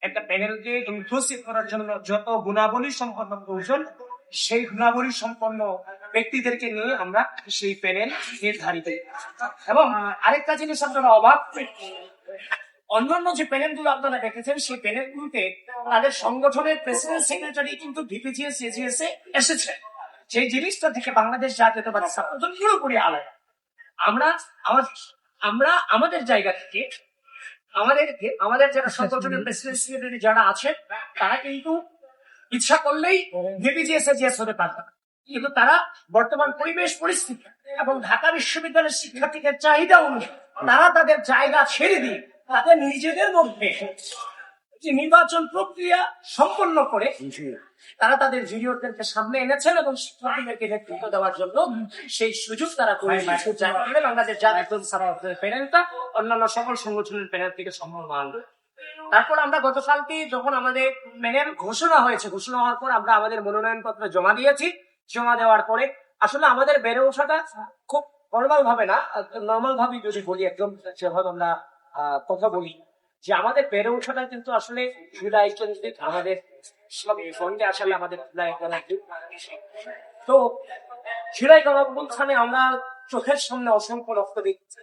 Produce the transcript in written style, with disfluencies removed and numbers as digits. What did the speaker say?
একটা প্যানেলকে ইনক্লুসিভ করার জন্য যত গুণাবলী সম্পন্ন প্রয়োজন, সেই গুণাবলী সম্পন্ন ব্যক্তিদেরকে নিয়ে আমরা সেই প্যানেল নির্ধারিত। এবং আরেকটা জিনিস আপনারা অবাক, অন্যান্য যে প্যানেলগুলো আপনারা দেখেছেন সেই প্যানেলগুলোতে তাদের সংগঠনের প্রেসিডেন্ট সেক্রেটারি কিন্তু ভিপিজিএস এজিএস এ এসেছে। সেই জিনিসটা থেকে বাংলাদেশ জাতীয়তাবাদী ছাত্রদল পুরোপুরি আলাদা। আমরা আমাদের জায়গা থেকে আমাদের যারা সংগঠনের প্রেসিডেন্ট সেক্রেটারি যারা আছেন তারা কিন্তু ইচ্ছা করলেই ভিপিজিএস এজিএস হতে পারবে না, কিন্তু তারা বর্তমান পরিবেশ পরিস্থিতি এবং ঢাকা বিশ্ববিদ্যালয়ের শিক্ষার্থীদের চাহিদা অনুযায়ী তারা তাদের জায়গা ছেড়ে দিয়ে তাদের নিজেদের মধ্যে যে নির্বাচন প্রক্রিয়া সম্পন্ন করে তারা তাদের জুনিয়রদেরকে সামনে এনেছেন এবং শিক্ষার্থীদেরকে নেতৃত্ব দেওয়ার জন্য সেই সুযোগ তারা করে দিয়েছে, যার কারণে বাংলাদেশ জাতীয় ছাত্রদের প্যানেলটা অন্যান্য সকল সংগঠনের প্যানেল থেকে সম্ভব আনবে। তারপর আমরা গতকালকে যখন আমাদের প্যানেল ঘোষণা হওয়ার পর আমরা আমাদের মনোনয়ন পত্র জমা দিয়েছি। জমা দেওয়ার পরে আসলে আমাদের বেড়ে ওঠাটা খুব নর্মাল ভাবে না, নর্মাল ভাবেই যদি বলি একদম যেভাবে আমরা কথা বলি যে আমাদের বেড়ে ওঠাটা কিন্তু আসলে জুলাই কেন্দ্রিক আমাদের ফন্ডে আসলে আমাদের তো জুলাই গণঅভ্যুত্থানে আমরা চোখের সামনে অসংখ্য রক্ত দিচ্ছি,